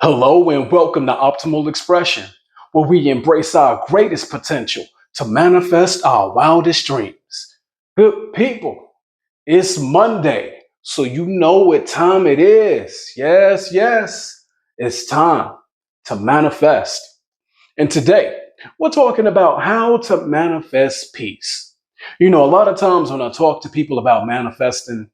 Hello and welcome to Optimal Expression, where we embrace our greatest potential to manifest our wildest dreams. Good people, it's Monday, so you know what time it is. Yes, it's time to manifest. And today, we're talking about how to manifest peace. A lot of times when I talk to people about manifesting,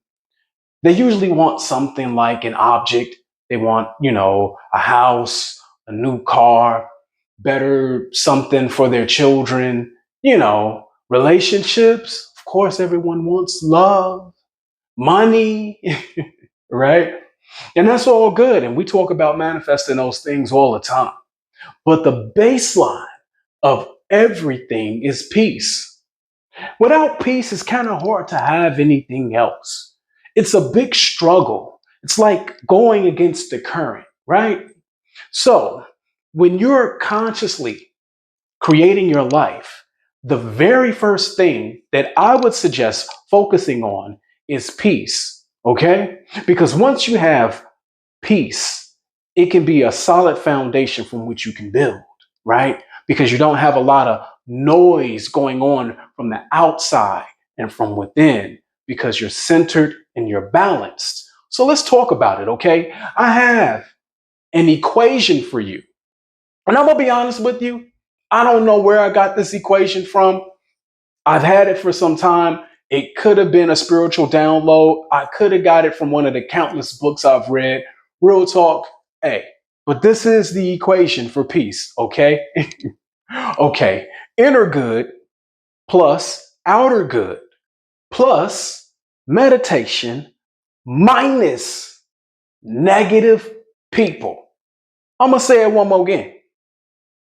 they usually want something like an object. They want, a house, a new car, better something for their children, relationships. Of course, everyone wants love, money, right? And that's all good. And we talk about manifesting those things all the time. But the baseline of everything is peace. Without peace, it's kind of hard to have anything else. It's a big struggle. It's like going against the current, right? So, when you're consciously creating your life, the very first thing that I would suggest focusing on is peace, okay? Because once you have peace, it can be a solid foundation from which you can build, right? Because you don't have a lot of noise going on from the outside and from within because you're centered and you're balanced. So let's talk about it, okay? I have an equation for you. And I'm going to be honest with you. I don't know where I got this equation from. I've had it for some time. It could have been a spiritual download. I could have got it from one of the countless books I've read. Real talk, hey, but this is the equation for peace, okay? Okay, inner good plus outer good plus meditation minus negative people. I'm going to say it one more again.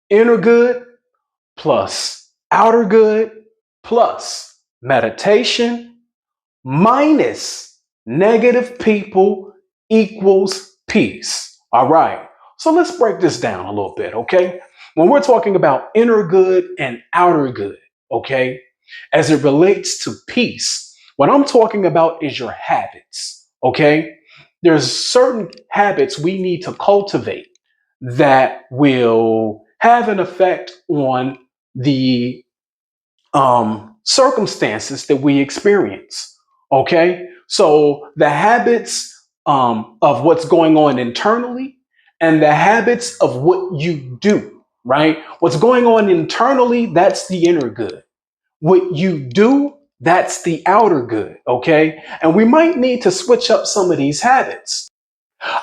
Inner good plus outer good plus meditation minus negative people equals peace. All right. So let's break this down a little bit, okay? When we're talking about inner good and outer good, okay, as it relates to peace, what I'm talking about is your habits, okay? There's certain habits we need to cultivate that will have an effect on the circumstances that we experience. Okay. So the habits of what's going on internally and the habits of what you do, right? What's going on internally, that's the inner good. What you do, that's the outer good. Okay. And we might need to switch up some of these habits.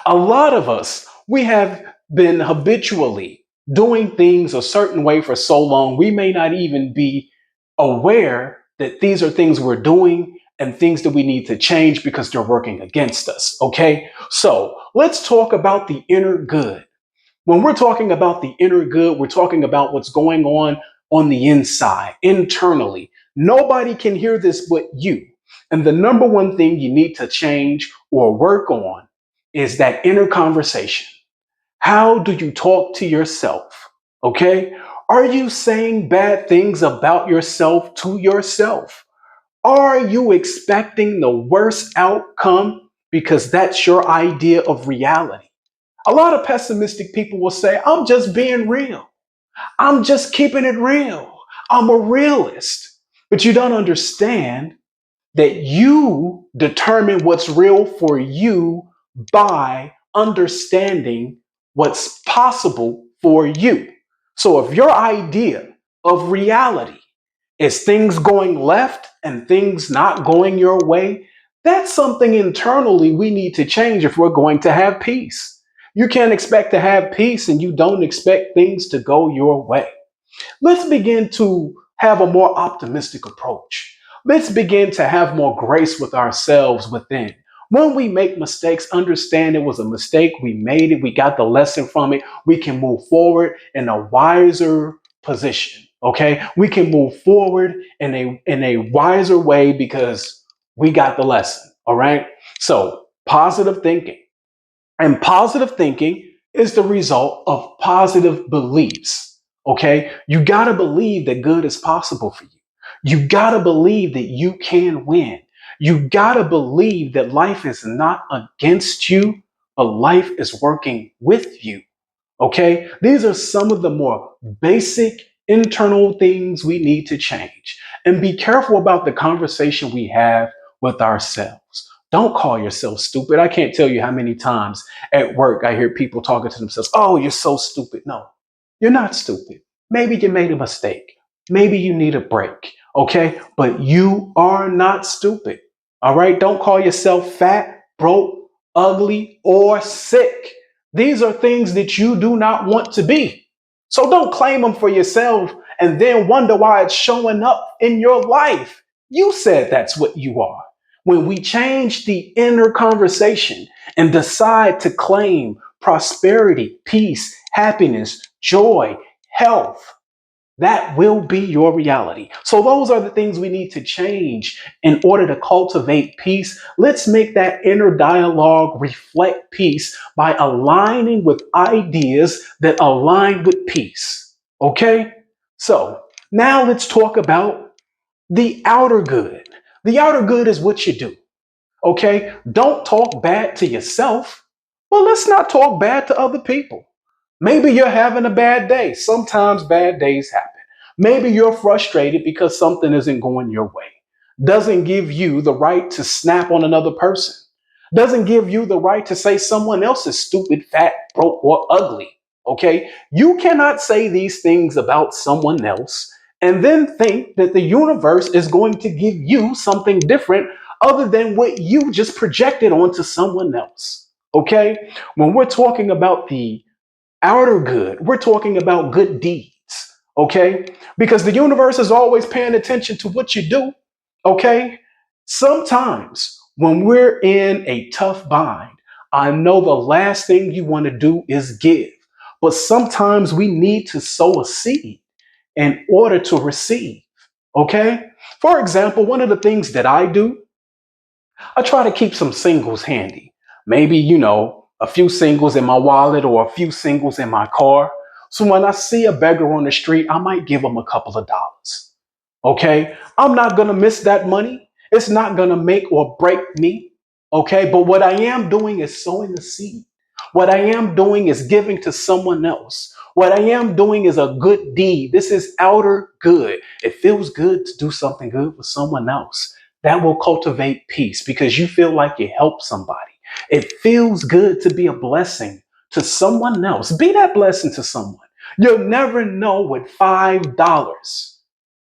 A lot of us, we have been habitually doing things a certain way for so long, we may not even be aware that these are things we're doing and things that we need to change because they're working against us. Okay. So let's talk about the inner good. When we're talking about the inner good, we're talking about what's going on the inside, internally. Nobody can hear this but you. And the number one thing you need to change or work on is that inner conversation. How do you talk to yourself? Okay? Are you saying bad things about yourself to yourself? Are you expecting the worst outcome because that's your idea of reality? A lot of pessimistic people will say, I'm just being real. I'm just keeping it real. I'm a realist. But you don't understand that you determine what's real for you by understanding what's possible for you. So if your idea of reality is things going left and things not going your way, that's something internally we need to change if we're going to have peace. You can't expect to have peace and you don't expect things to go your way. Let's begin to have a more optimistic approach. Let's begin to have more grace with ourselves within. When we make mistakes, understand it was a mistake. We made it. We got the lesson from it. We can move forward in a wiser position. Okay. We can move forward in a wiser way because we got the lesson. All right. So positive thinking. And positive thinking is the result of positive beliefs. Okay. You got to believe that good is possible for you. You got to believe that you can win. You got to believe that life is not against you, but life is working with you. Okay, these are some of the more basic internal things we need to change. And be careful about the conversation we have with ourselves. Don't call yourself stupid. I can't tell you how many times at work I hear people talking to themselves, oh, you're so stupid. No, you're not stupid. Maybe you made a mistake. Maybe you need a break. Okay, but you are not stupid. All right, don't call yourself fat, broke, ugly, or sick. These are things that you do not want to be. So don't claim them for yourself and then wonder why it's showing up in your life. You said that's what you are. When we change the inner conversation and decide to claim prosperity, peace, happiness, joy, health, that will be your reality. So those are the things we need to change in order to cultivate peace. Let's make that inner dialogue reflect peace by aligning with ideas that align with peace. Okay? So now let's talk about the outer good. The outer good is what you do. Okay? Don't talk bad to yourself. Well, let's not talk bad to other people. Maybe you're having a bad day. Sometimes bad days happen. Maybe you're frustrated because something isn't going your way. Doesn't give you the right to snap on another person. Doesn't give you the right to say someone else is stupid, fat, broke, or ugly. Okay? You cannot say these things about someone else and then think that the universe is going to give you something different other than what you just projected onto someone else. Okay? When we're talking about the outer good, we're talking about good deeds, okay? Because the universe is always paying attention to what you do, okay? Sometimes when we're in a tough bind, I know the last thing you want to do is give, but sometimes we need to sow a seed in order to receive, okay? For example, one of the things that I do, I try to keep some singles handy. Maybe, a few singles in my wallet or a few singles in my car. So when I see a beggar on the street, I might give them a couple of dollars. Okay? I'm not going to miss that money. It's not going to make or break me. Okay? But what I am doing is sowing a seed. What I am doing is giving to someone else. What I am doing is a good deed. This is outer good. It feels good to do something good for someone else. That will cultivate peace because you feel like you helped somebody. It feels good to be a blessing to someone else. Be that blessing to someone. You'll never know what $5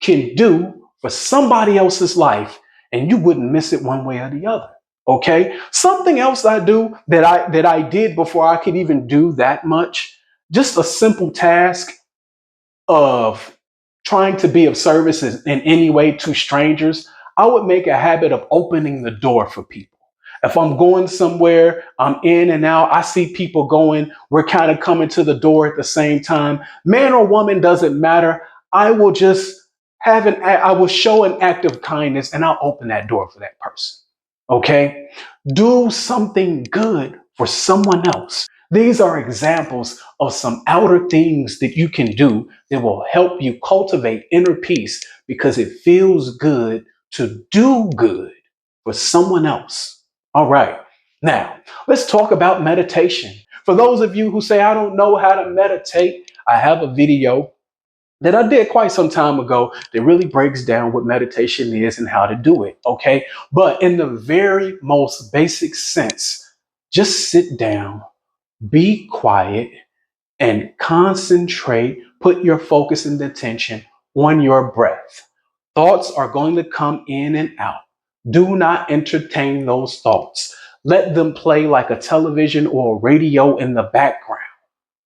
can do for somebody else's life, and you wouldn't miss it one way or the other. Okay. Something else I do that I did before I could even do that much, just a simple task of trying to be of service in any way to strangers. I would make a habit of opening the door for people. If I'm going somewhere, I'm in and out, I see people going, we're kind of coming to the door at the same time. Man or woman, doesn't matter. I will just I will show an act of kindness and I'll open that door for that person. Okay? Do something good for someone else. These are examples of some outer things that you can do that will help you cultivate inner peace because it feels good to do good for someone else. All right. Now, let's talk about meditation. For those of you who say, I don't know how to meditate, I have a video that I did quite some time ago that really breaks down what meditation is and how to do it. Okay. But in the very most basic sense, just sit down, be quiet, and concentrate. Put your focus and attention on your breath. Thoughts are going to come in and out. Do not entertain those thoughts. Let them play like a television or a radio in the background.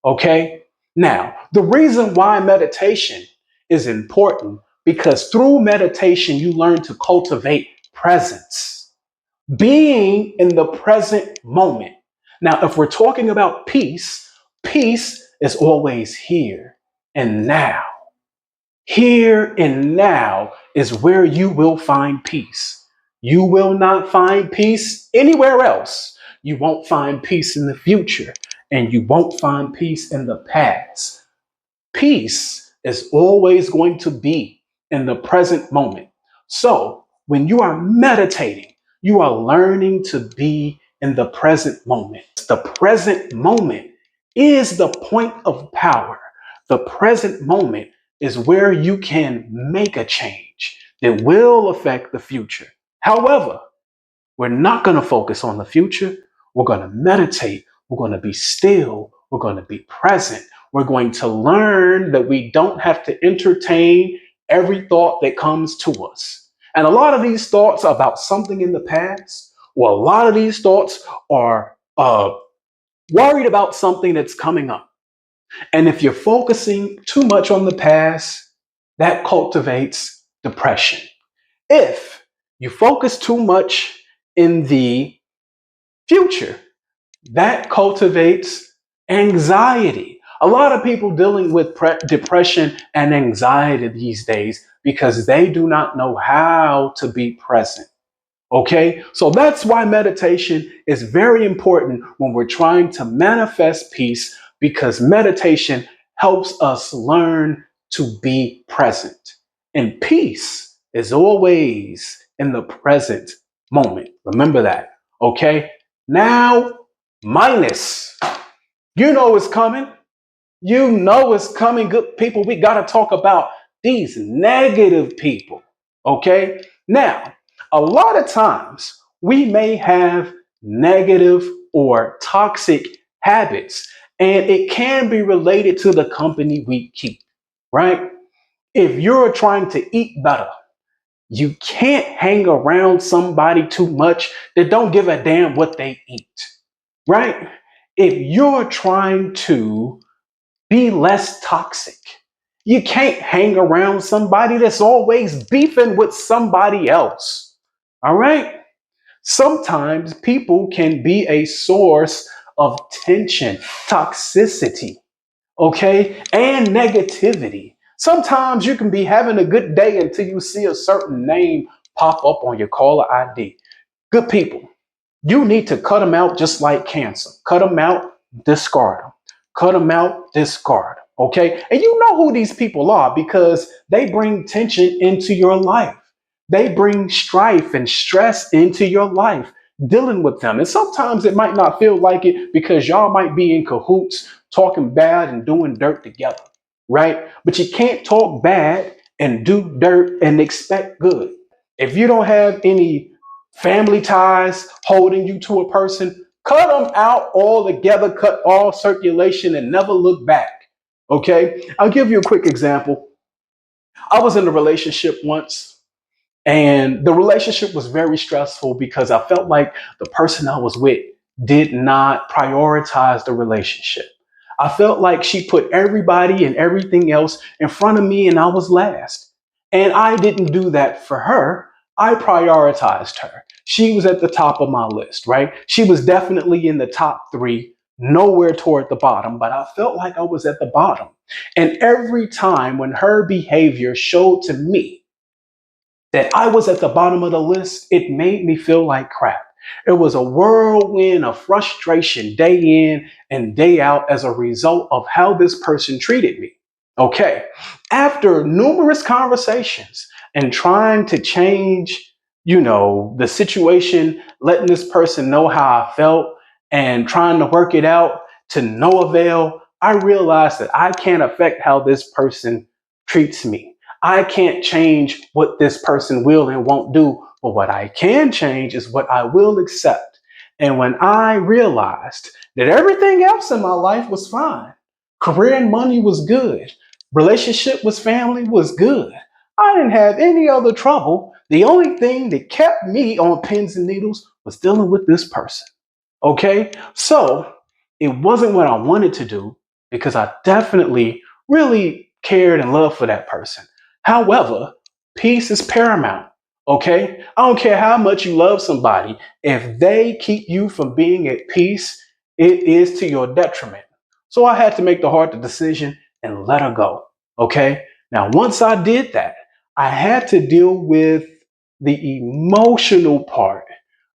Okay? Now, the reason why meditation is important because through meditation, you learn to cultivate presence, being in the present moment. Now, if we're talking about peace, peace is always here and now. Here and now is where you will find peace. You will not find peace anywhere else. You won't find peace in the future, and you won't find peace in the past. Peace is always going to be in the present moment. So when you are meditating, you are learning to be in the present moment. The present moment is the point of power. The present moment is where you can make a change that will affect the future. However, we're not going to focus on the future. We're going to meditate. We're going to be still. We're going to be present. We're going to learn that we don't have to entertain every thought that comes to us. And a lot of these thoughts are about something in the past, or a lot of these thoughts are worried about something that's coming up. And if you're focusing too much on the past, that cultivates depression. If you focus too much in the future, that cultivates anxiety. A lot of people dealing with depression and anxiety these days because they do not know how to be present. Okay, so that's why meditation is very important when we're trying to manifest peace, because meditation helps us learn to be present. And peace is always in the present moment. Remember that. Okay, now minus. You know it's coming. You know it's coming, good people. We got to talk about these negative people. Okay? Now, a lot of times we may have negative or toxic habits, and it can be related to the company we keep, right? If you're trying to eat better, you can't hang around somebody too much that don't give a damn what they eat, right? If you're trying to be less toxic, you can't hang around somebody that's always beefing with somebody else. All right? Sometimes people can be a source of tension, toxicity, okay, and negativity. Sometimes you can be having a good day until you see a certain name pop up on your caller ID. Good people, you need to cut them out just like cancer. Cut them out, discard them. Cut them out, discard them. Okay? And you know who these people are because they bring tension into your life. They bring strife and stress into your life, dealing with them. And sometimes it might not feel like it because y'all might be in cahoots, talking bad and doing dirt together, right? But you can't talk bad and do dirt and expect good. If you don't have any family ties holding you to a person, cut them out altogether, cut all circulation and never look back. Okay? I'll give you a quick example. I was in a relationship once, and the relationship was very stressful because I felt like the person I was with did not prioritize the relationship. I felt like she put everybody and everything else in front of me and I was last. And I didn't do that for her. I prioritized her. She was at the top of my list, right? She was definitely in the top three, nowhere toward the bottom, but I felt like I was at the bottom. And every time when her behavior showed to me that I was at the bottom of the list, it made me feel like crap. It was a whirlwind of frustration day in and day out as a result of how this person treated me. Okay. After numerous conversations and trying to change, the situation, letting this person know how I felt and trying to work it out to no avail, I realized that I can't affect how this person treats me. I can't change what this person will and won't do, but what I can change is what I will accept. And when I realized that everything else in my life was fine, career and money was good, relationship with family was good, I didn't have any other trouble. The only thing that kept me on pins and needles was dealing with this person. Okay? So it wasn't what I wanted to do because I definitely really cared and loved for that person. However, peace is paramount. Okay? I don't care how much you love somebody. If they keep you from being at peace, it is to your detriment. So I had to make the hard decision and let her go. Okay? Now, once I did that, I had to deal with the emotional part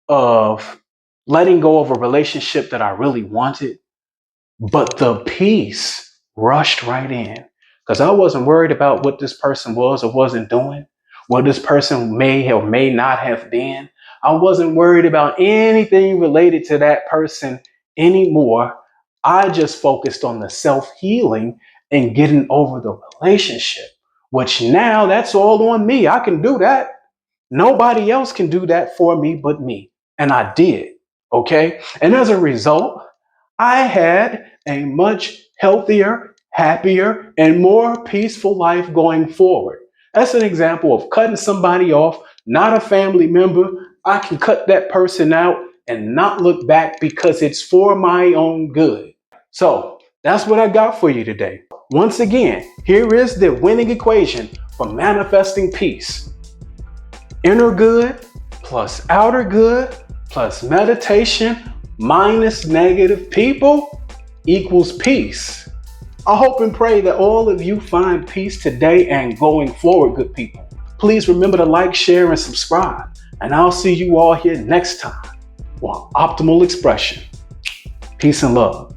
of letting go of a relationship that I really wanted, but the peace rushed right in because I wasn't worried about what this person was or wasn't doing, what this person may or may not have been. I wasn't worried about anything related to that person anymore. I just focused on the self-healing and getting over the relationship, which now that's all on me. I can do that. Nobody else can do that for me but me. And I did. Okay. And as a result, I had a much healthier, happier, and more peaceful life going forward. That's an example of cutting somebody off, not a family member. I can cut that person out and not look back because it's for my own good. So that's what I got for you today. Once again, here is the winning equation for manifesting peace. Inner good plus outer good plus meditation minus negative people equals peace. I hope and pray that all of you find peace today and going forward, good people. Please remember to like, share, and subscribe. And I'll see you all here next time on Optimal Expression. Peace and love.